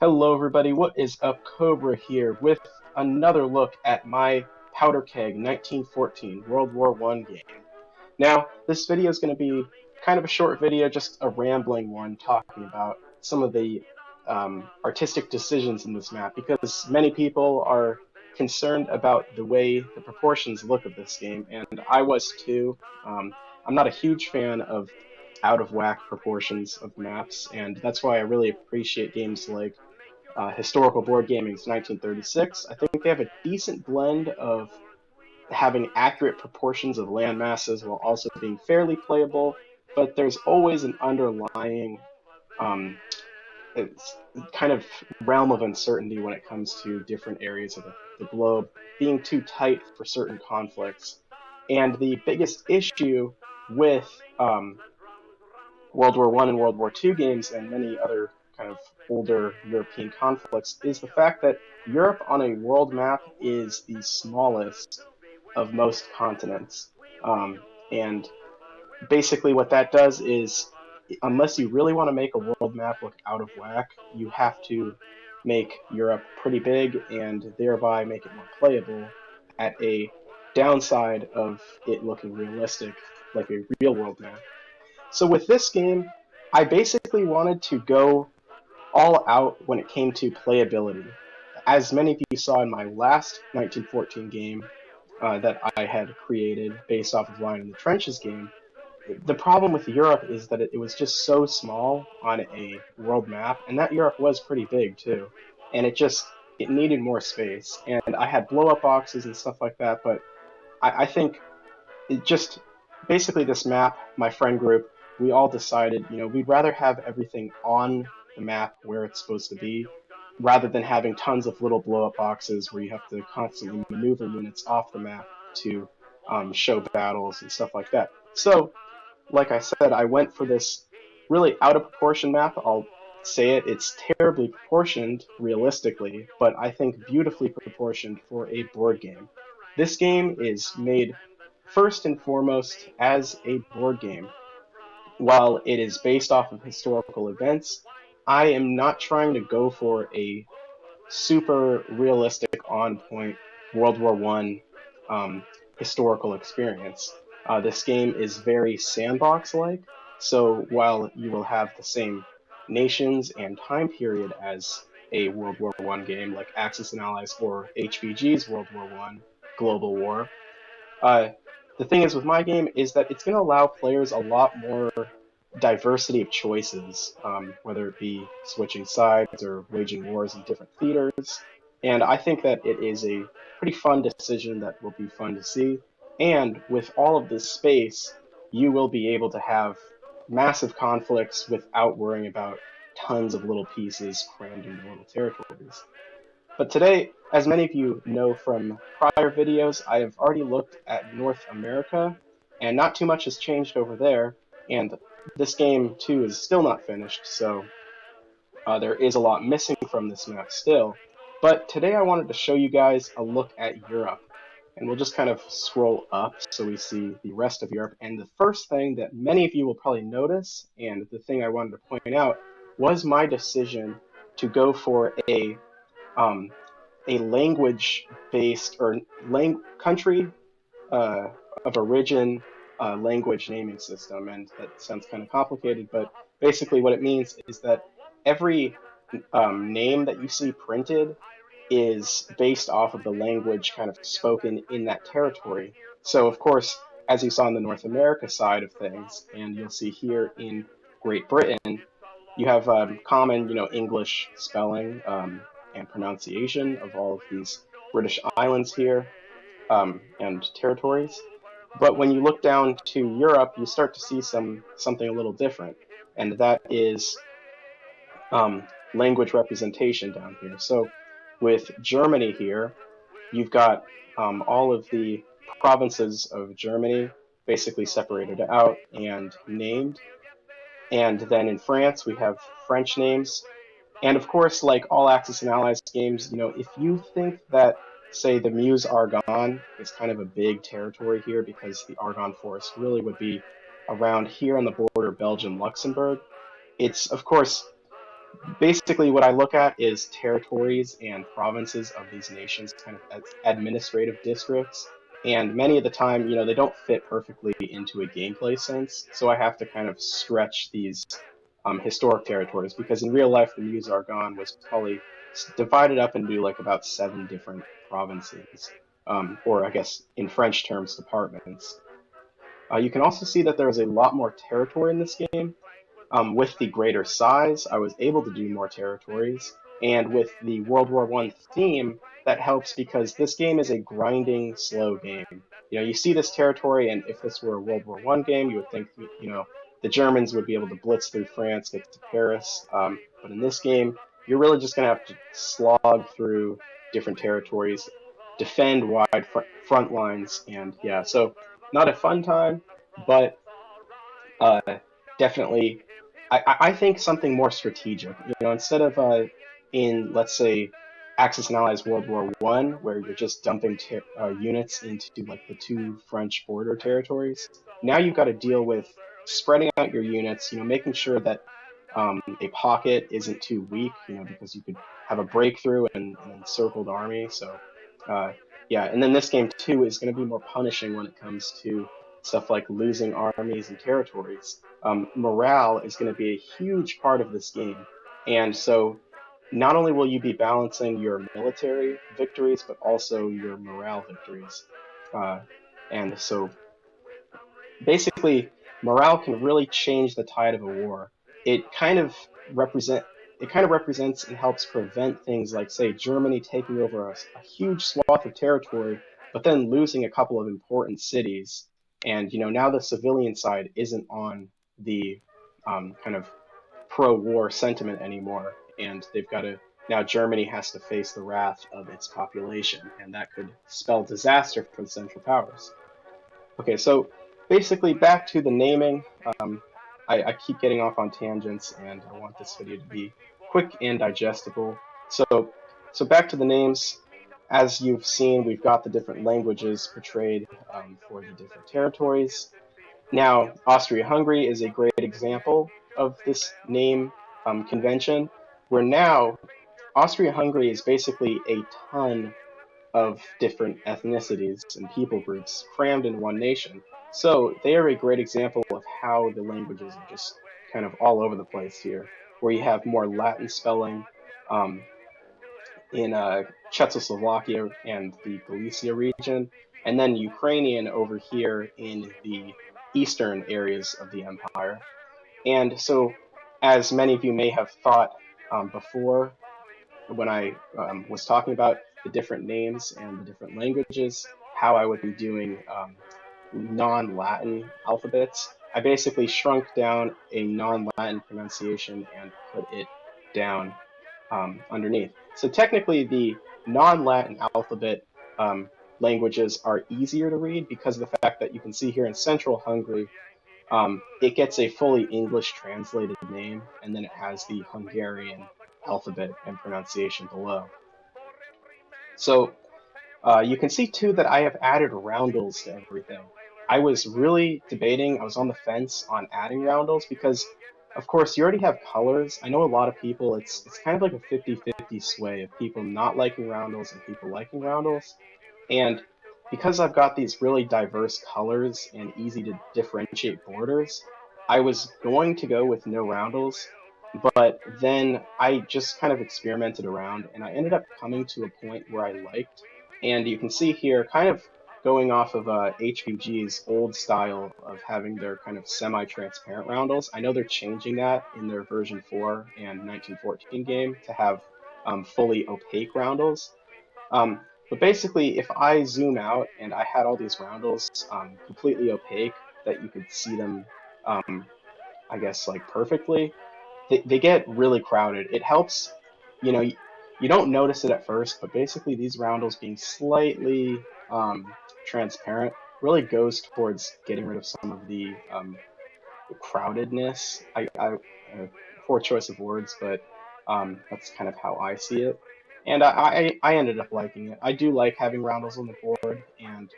Hello, everybody. What is up? Cobra here with another look at my Powder Keg 1914 World War One game. Now, this video is going to be kind of a short video, just a rambling one, talking about some of the artistic decisions in this map, because many people are concerned about the way the proportions look of this game, and I was too. I'm not a huge fan of out of whack proportions of maps, and that's why I really appreciate games like Historical Board Gaming's 1936. I think they have a decent blend of having accurate proportions of land masses while also being fairly playable, but there's always an underlying um, it's kind of realm of uncertainty when it comes to different areas of the globe being too tight for certain conflicts. And the biggest issue with World War One and World War Two games and many other kind of older European conflicts is the fact that Europe on a world map is the smallest of most continents. And basically, what that does is, unless you really want to make a world map look out of whack, you have to make Europe pretty big and thereby make it more playable at a downside of it looking realistic, like a real world map. So with this game, I basically wanted to go all out when it came to playability. As many of you saw in my last 1914 game that I had created based off of Line in the Trenches game, the problem with Europe is that it was just so small on a world map, and that Europe was pretty big too, and it needed more space. And I had blow up boxes and stuff like that, but I think it just basically this map, my friend group, we all decided, we'd rather have everything on the map where it's supposed to be, rather than having tons of little blow up boxes where you have to constantly maneuver units off the map to show battles and stuff like that. So, like I said, I went for this really out of proportion map. I'll say it, it's terribly proportioned realistically, but I think beautifully proportioned for a board game. This game is made first and foremost as a board game. While it is based off of historical events, I am not trying to go for a super realistic, on point World War One historical experience. This game is very sandbox like, so while you will have the same nations and time period as a World War One game like Axis and Allies or HBG's World War One Global War, uh, the thing is with my game is that it's going to allow players a lot more diversity of choices, whether it be switching sides or waging wars in different theaters. And I think that it is a pretty fun decision that will be fun to see. And with all of this space, you will be able to have massive conflicts without worrying about tons of little pieces crammed into little territories. But today, as many of you know from prior videos, I have already looked at North America, and not too much has changed over there, and this game too is still not finished, so there is a lot missing from this map still. But today I wanted to show you guys a look at Europe, and we'll just kind of scroll up so we see the rest of Europe. And the first thing that many of you will probably notice, and the thing I wanted to point out, was my decision to go for um, a language-based or country uh, of origin language naming system, and that sounds kind of complicated, but basically what it means is that every name that you see printed is based off of the language kind of spoken in that territory. So, of course, as you saw on the North America side of things, and you'll see here in Great Britain, you have common, English spelling and pronunciation of all of these British islands here and territories. But when you look down to Europe, you start to see something a little different, and that is um, language representation down here. So with Germany here, you've got all of the provinces of Germany basically separated out and named. And then in France, we have French names. And of course, like all Axis and Allies games, if you think that, say, the Meuse Argonne is kind of a big territory here because the Argonne Forest really would be around here on the border Belgium-Luxembourg, it's, of course, Basically, what I look at is territories and provinces of these nations, kind of as administrative districts. And many of the time, they don't fit perfectly into a gameplay sense. So I have to kind of stretch these historic territories because in real life, the Meuse Argonne was probably divided up into like about 7 different provinces, or I guess in French terms, departments. You can also see that there is a lot more territory in this game. With the greater size, I was able to do more territories, and with the World War One theme, that helps because this game is a grinding, slow game. You see this territory, and if this were a World War One game, you would think, the Germans would be able to blitz through France, get to Paris. But in this game, you're really just going to have to slog through different territories, defend wide front lines, and yeah, so not a fun time, but uh, definitely, I think something more strategic. Instead of in let's say Axis and Allies World War One, where you're just dumping units into like the 2 French border territories. Now you've got to deal with spreading out your units. Making sure that a pocket isn't too weak. Because you could have a breakthrough and encircled army. So uh, yeah, and then this game too is going to be more punishing when it comes to stuff like losing armies and territories. Morale is going to be a huge part of this game. And so not only will you be balancing your military victories, but also your morale victories. Uh, and so basically, morale can really change the tide of a war. It kind of represent it kind of represents and helps prevent things like, say, Germany taking over a huge swath of territory, but then losing a couple of important cities. And now the civilian side isn't on the kind of pro-war sentiment anymore, and they've got to now Germany has to face the wrath of its population, and that could spell disaster for the Central Powers. Okay, so basically back to the naming. Um, I keep getting off on tangents, and I want this video to be quick and digestible. So back to the names. As you've seen, we've got the different languages portrayed for the different territories. Now, Austria-Hungary is a great example of this name convention, where now Austria-Hungary is basically a ton of different ethnicities and people groups crammed in one nation. So they are a great example of how the languages are just kind of all over the place here, where you have more Latin spelling um, in Czechoslovakia and the Galicia region, and then Ukrainian over here in the eastern areas of the empire. And so, as many of you may have thought before, when I was talking about the different names and the different languages, how I would be doing non-Latin alphabets. I basically shrunk down a non-Latin pronunciation and put it down underneath. So technically, the non-Latin alphabet um, languages are easier to read because of the fact that you can see here in Central Hungary, it gets a fully English translated name, and then it has the Hungarian alphabet and pronunciation below. So you can see too that I have added roundels to everything. I was really debating, I was on the fence on adding roundels because, of course, you already have colors. I know a lot of people, it's kind of like a 50-50 sway of people not liking roundels and people liking roundels. And because I've got these really diverse colors and easy to differentiate borders, I was going to go with no roundels, but then I just kind of experimented around and I ended up coming to a point where I liked. And you can see here, kind of going off of HBG's old style of having their kind of semi-transparent roundels. I know they're changing that in their version 4 and 1914 game to have fully opaque roundels. But basically, if I zoom out and I had all these roundels completely opaque, that you could see them, I guess, like perfectly, they get really crowded. It helps, you don't notice it at first, but basically these roundels being slightly transparent really goes towards getting rid of some of the crowdedness. Poor choice of words, but that's kind of how I see it. And I ended up liking it. I do like having roundels on the board and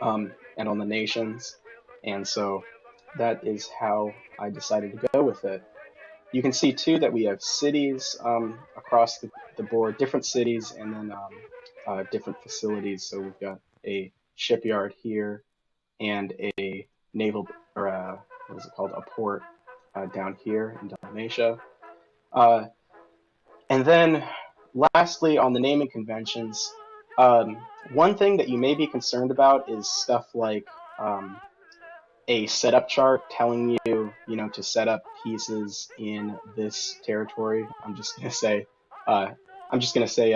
on the nations, and so that is how I decided to go with it. You can see too that we have cities across the board, different cities, and then different facilities. So we've got a shipyard here and a naval, or what is it called, a port down here in Dalmatia. Uh, and then lastly, on the naming conventions, one thing that you may be concerned about is stuff like a setup chart telling you, to set up pieces in this territory. Uh, I'm just gonna say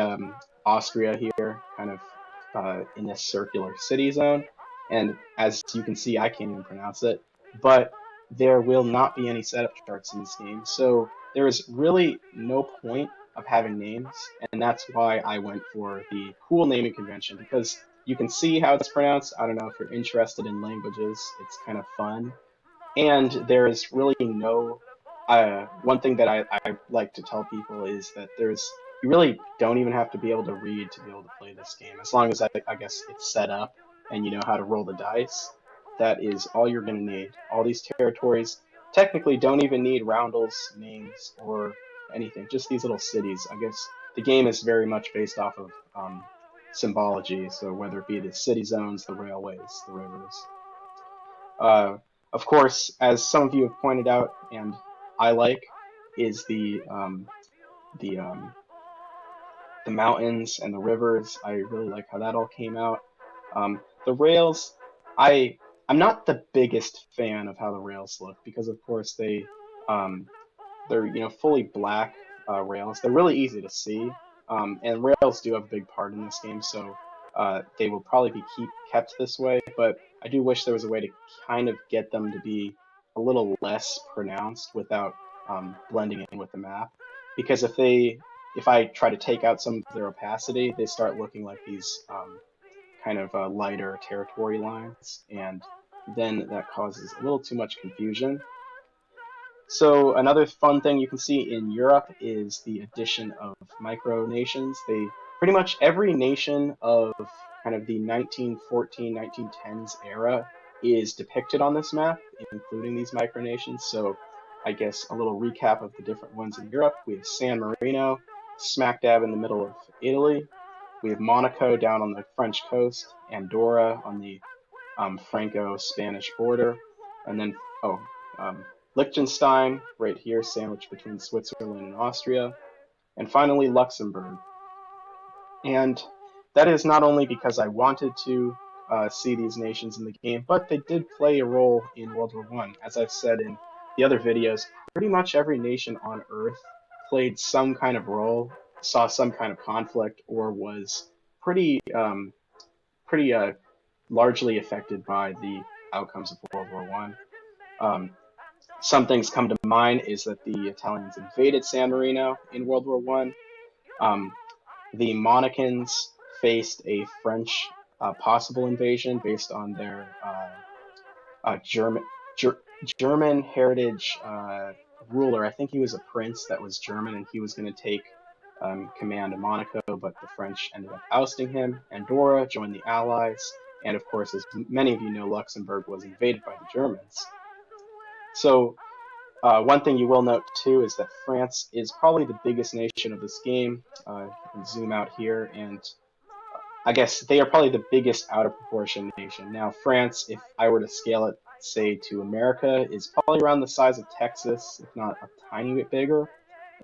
Austria here, kind of in this circular city zone. And as you can see, I can't even pronounce it, but there will not be any setup charts in this game. So there is really no point of having names, and that's why I went for the cool naming convention, because you can see how it's pronounced. I don't know if you're interested in languages. It's kind of fun. And there is really no, one thing that I like to tell people is that you really don't even have to be able to read to be able to play this game. As long as I guess it's set up and you know how to roll the dice, that is all you're going to need. All these territories technically don't even need roundels, names, or anything, just these little cities. I guess the game is very much based off of symbology, so whether it be the city zones, the railways, the rivers. Uh, of course, as some of you have pointed out, and I like, is the the mountains and the rivers. I really like how that all came out. The rails, I I'm not the biggest fan of how the rails look because, of course, um, they're fully black rails. They're really easy to see, and rails do have a big part in this game, so they will probably be kept this way. But I do wish there was a way to kind of get them to be a little less pronounced without blending in with the map. Because if I try to take out some of their opacity, they start looking like these kind of lighter territory lines, and then that causes a little too much confusion. So another fun thing you can see in Europe is the addition of micronations. Pretty much every nation of kind of the 1914, 1910s era is depicted on this map, including these micronations. So I guess a little recap of the different ones in Europe. We have San Marino, smack dab in the middle of Italy. We have Monaco down on the French coast, Andorra on the Franco-Spanish border, and then um, Liechtenstein right here, sandwiched between Switzerland and Austria, and finally Luxembourg. And that is not only because I wanted to see these nations in the game, but they did play a role in World War One. As I've said in the other videos, pretty much every nation on Earth played some kind of role, saw some kind of conflict, or was pretty largely affected by the outcomes of World War One. Um, some things come to mind is that the Italians invaded San Marino in World War One. Um, the Monacans faced a French possible invasion based on their German ger- German heritage ruler. I think he was a prince that was German, and he was going to take command of Monaco, but the French ended up ousting him. Andorra joined the Allies, and of course, as many of you know, Luxembourg was invaded by the Germans. So one thing you will note too is that France is probably the biggest nation of this game. You can zoom out here, and I guess they are probably the biggest out of proportion nation. Now, France, if I were to scale it, say, to America, is probably around the size of Texas, if not a tiny bit bigger.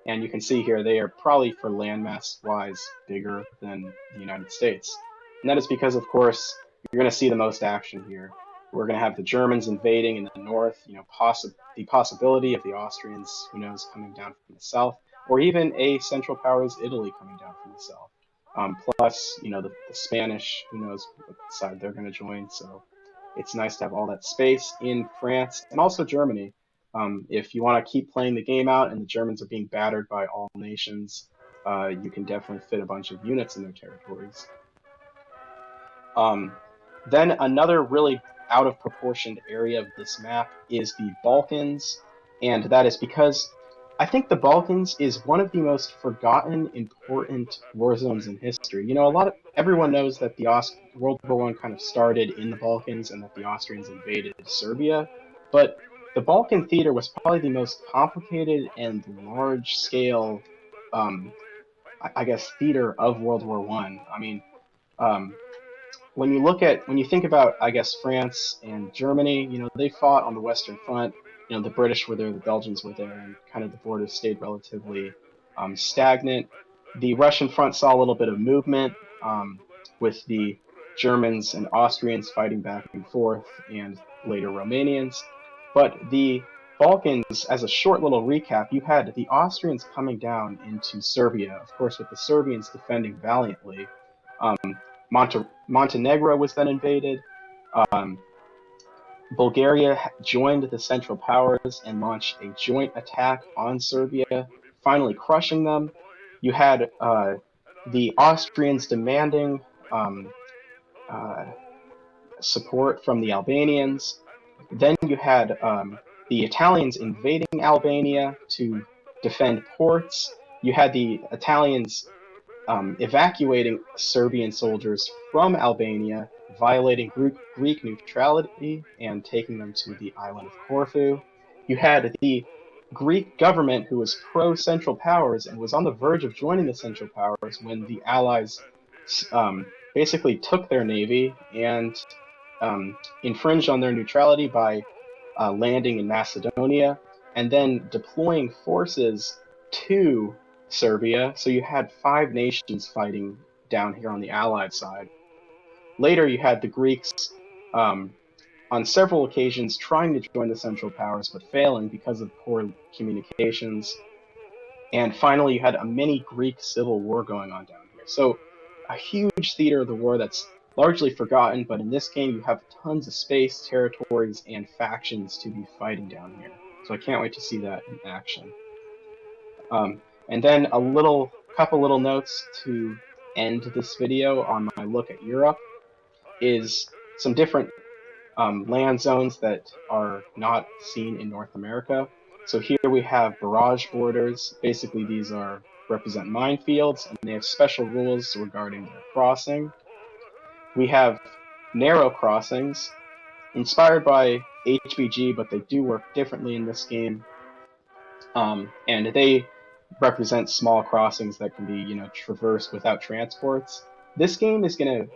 And you can see here they are probably, for landmass wise, bigger than the United States. And that is because, of course, you're going to see the most action here. We're going to have the Germans invading in the north, the possibility of the Austrians, who knows, coming down from the south, or even a Central Powers Italy coming down from the south. Plus, the Spanish, who knows what side they're going to join. So it's nice to have all that space in France and also Germany. If you want to keep playing the game out and the Germans are being battered by all nations, you can definitely fit a bunch of units in their territories. Um, then another really out of proportioned area of this map is the Balkans, and that is because I think the Balkans is one of the most forgotten important war zones in history. Everyone knows that the World War One kind of started in the Balkans and that the Austrians invaded Serbia, but the Balkan theater was probably the most complicated and large scale, um, I guess, theater of World War One. I mean, um, when you think about, I guess, France and Germany, they fought on the Western Front. The British were there, the Belgians were there, and kind of the borders stayed relatively stagnant. The Russian front saw a little bit of movement with the Germans and Austrians fighting back and forth, and later Romanians. But the Balkans, as a short little recap, you had the Austrians coming down into Serbia, of course, with the Serbians defending valiantly. Um, Montenegro was then invaded. Um, Bulgaria joined the Central Powers and launched a joint attack on Serbia, finally crushing them. You had the Austrians demanding um, uh, support from the Albanians. Then you had the Italians invading Albania to defend ports. You had the Italians evacuating Serbian soldiers from Albania, violating Greek neutrality, and taking them to the island of Corfu. You had the Greek government, who was pro-Central Powers and was on the verge of joining the Central Powers when the Allies basically took their navy and infringed on their neutrality by landing in Macedonia and then deploying forces to Serbia. So you had five nations fighting down here on the Allied side. Later, you had the Greeks on several occasions trying to join the Central Powers but failing because of poor communications. And finally, you had a mini Greek civil war going on down here. So a huge theater of the war that's largely forgotten, but in this game you have tons of space, territories, and factions to be fighting down here. So I can't wait to see that in action. And then couple little notes to end this video on my look at Europe is some different land zones that are not seen in North America. So here we have barrage borders. Basically, these represent minefields, and they have special rules regarding their crossing. We have narrow crossings, inspired by HBG, but they do work differently in this game. And they represent small crossings that can be, traversed without transports. This game is going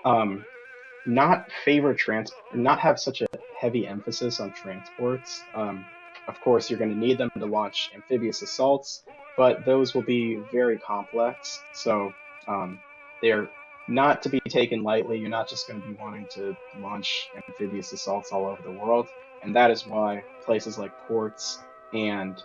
to not have such a heavy emphasis on transports. Of course, you're going to need them to launch amphibious assaults, but those will be very complex. So they're not to be taken lightly. You're not just going to be wanting to launch amphibious assaults all over the world, and that is why places like ports and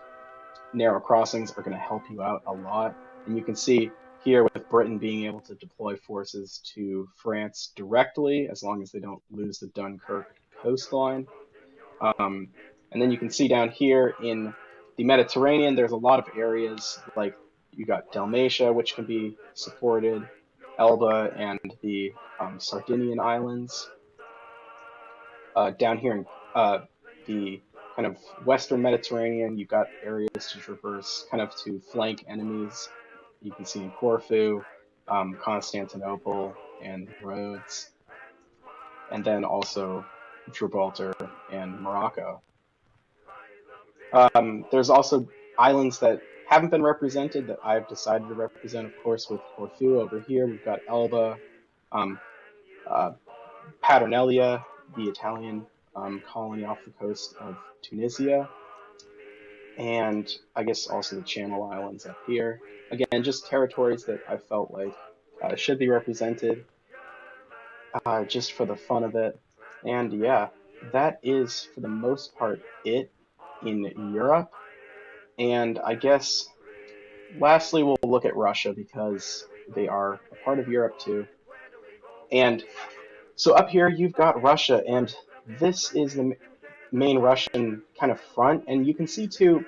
narrow crossings are going to help you out a lot. And you can see here with Britain being able to deploy forces to France directly, as long as they don't lose the Dunkirk coastline. And then you can see down here in the Mediterranean, there's a lot of areas like you got Dalmatia, which can be supported, Elba, and the Sardinian islands. Down here in the kind of Western Mediterranean, you've got areas to traverse, kind of to flank enemies. You can see in Corfu, Constantinople, and Rhodes, and then also Gibraltar and Morocco. There's also islands that haven't been represented that I've decided to represent, of course, with Corfu over here. We've got Elba, Paternalia, the Italian colony off the coast of Tunisia, and I guess also the Channel Islands up here. Again, just territories that I felt like should be represented just for the fun of it. And yeah, that is for the most part it in Europe. And I guess lastly we'll look at Russia because they are a part of Europe too. And so up here you've got Russia, and this is the main Russian kind of front, and you can see too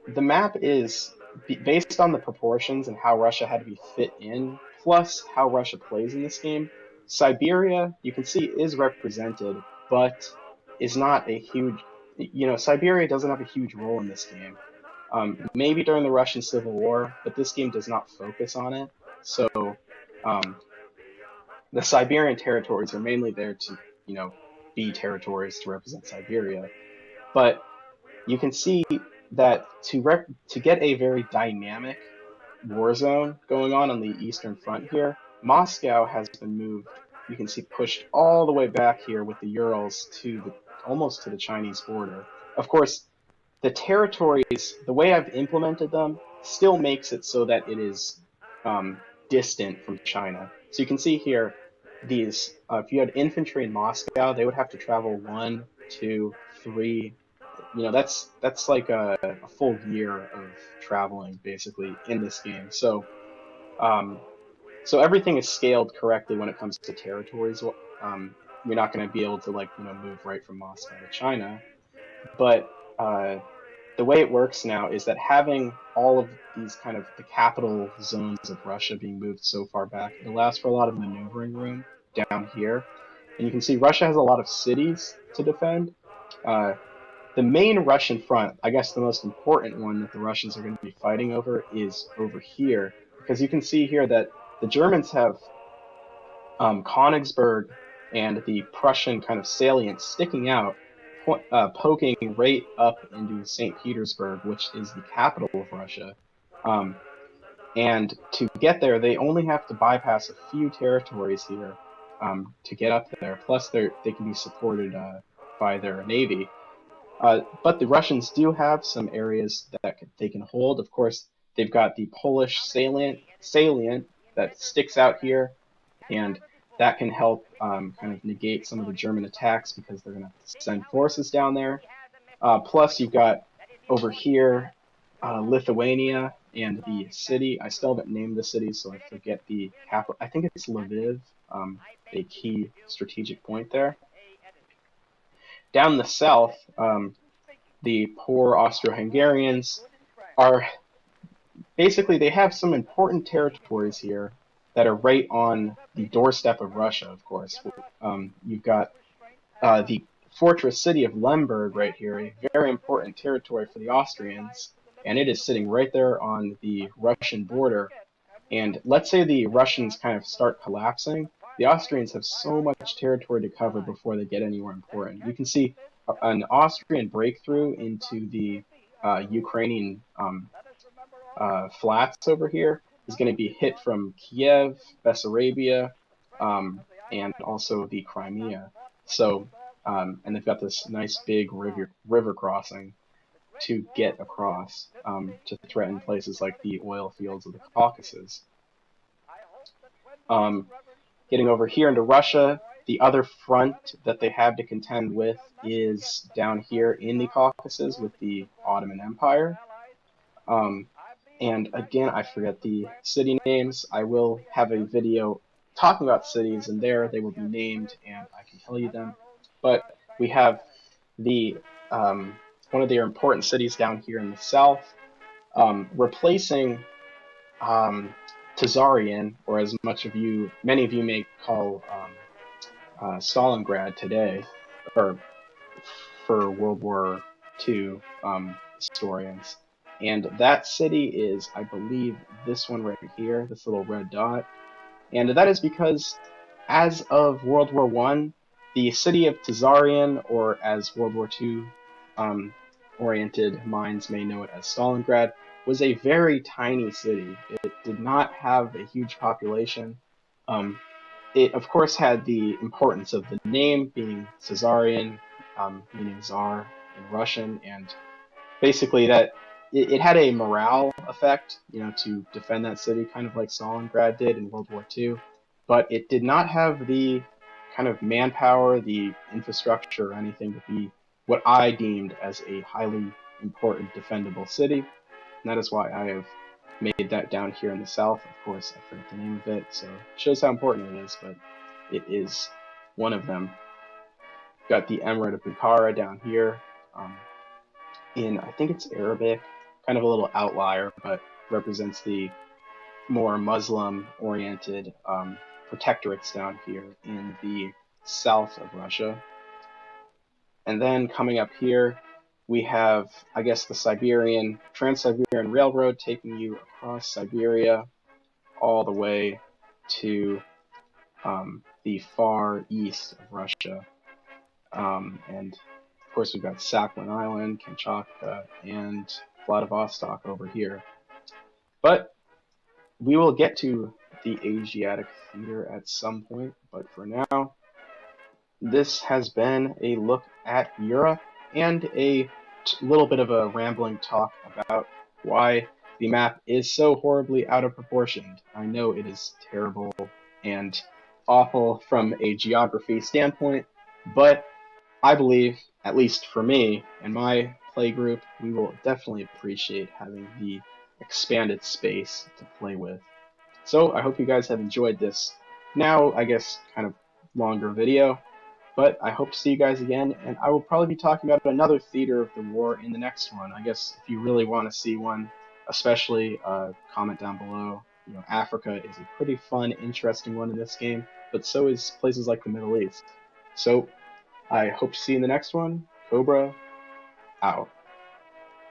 the map is based on the proportions and how Russia had to be fit in, plus how Russia plays in this game. Siberia, you can see, is represented, but is not a huge, Siberia doesn't have a huge role in this game. Maybe during the Russian Civil War, but this game does not focus on it. So the Siberian territories are mainly there to, be territories to represent Siberia. But you can see that to get a very dynamic war zone going on the Eastern Front here, Moscow has been moved. You can see pushed all the way back here with the Urals to almost to the Chinese border. Of course, the territories, the way I've implemented them, still makes it so that it is distant from China. So you can see here, these if you had infantry in Moscow, they would have to travel 1, 2, 3. That's like a full year of traveling basically in this game. Um, so everything is scaled correctly when it comes to territories. You're not going to be able to move right from Moscow to China, but the way it works now is that having all of these kind of the capital zones of Russia being moved so far back, it allows for a lot of maneuvering room down here. And you can see Russia has a lot of cities to defend. Uh, the main Russian front, I guess the most important one that the Russians are going to be fighting over is over here, because you can see here that the Germans have Königsberg and the Prussian kind of salient sticking out, poking right up into St. Petersburg, which is the capital of Russia. Um, and to get there, they only have to bypass a few territories here to get up there. Plus, they can be supported by their navy. But the Russians do have some areas that they can hold. Of course, they've got the Polish salient that sticks out here, and that can help kind of negate some of the German attacks because they're going to have to send forces down there. Plus, you've got over here Lithuania and the city. I still haven't named the city, so I forget the capital. I think it's Lviv, a key strategic point there. Down the south, the poor Austro-Hungarians are basically, they have some important territories here that are right on the doorstep of Russia, of course. You've got the fortress city of Lemberg right here, a very important territory for the Austrians, and it is sitting right there on the Russian border. And let's say the Russians kind of start collapsing, the Austrians have so much territory to cover before they get anywhere important. You can see an Austrian breakthrough into the Ukrainian flats over here is going to be hit from Kiev, Bessarabia, and also the Crimea. So, and they've got this nice big river crossing to get across to threaten places like the oil fields of the Caucasus. Getting over here into Russia, the other front that they have to contend with is down here in the Caucasus with the Ottoman Empire. And again, I forget the city names. I will have a video talking about cities, and there they will be named, and I can tell you them. But we have the one of their important cities down here in the south, replacing Tazarian, or as many of you may call Stalingrad today, or for World War II historians. And that city is, I believe, this one right here, this little red dot. And that is because, as of World War I, the city of Tazarian, or as World War II oriented minds may know it as Stalingrad, was a very tiny city. It did not have a huge population. It, of course, had the importance of the name being Caesarian, meaning Tsar in Russian, and basically that it had a morale effect, to defend that city, kind of like Stalingrad did in World War II, but it did not have the kind of manpower, the infrastructure, or anything to be what I deemed as a highly important defendable city, and that is why I have made that down here in the south. Of course, I forget the name of it, so it shows how important it is, but it is one of them. Got the Emirate of Bukhara down here. I think it's Arabic, kind of a little outlier, but represents the more Muslim-oriented protectorates down here in the south of Russia. And then coming up here, we have, I guess, the Trans-Siberian Railroad taking you across Siberia all the way to the far east of Russia. And Of course, we've got Sakhalin Island, Kamchatka, and Vladivostok over here. But we will get to the Asiatic theater at some point, but for now, this has been a look at Europe and a little bit of a rambling talk about why the map is so horribly out of proportion. I know it is terrible and awful from a geography standpoint, but I believe, at least for me and my play group, we will definitely appreciate having the expanded space to play with. So I hope you guys have enjoyed this, now I guess kind of longer video, but I hope to see you guys again, and I will probably be talking about another theater of the war in the next one. I guess if you really want to see one, especially comment down below. You know, Africa is a pretty fun, interesting one in this game, but so is places like the Middle East. So I hope to see you in the next one. Cobra, out.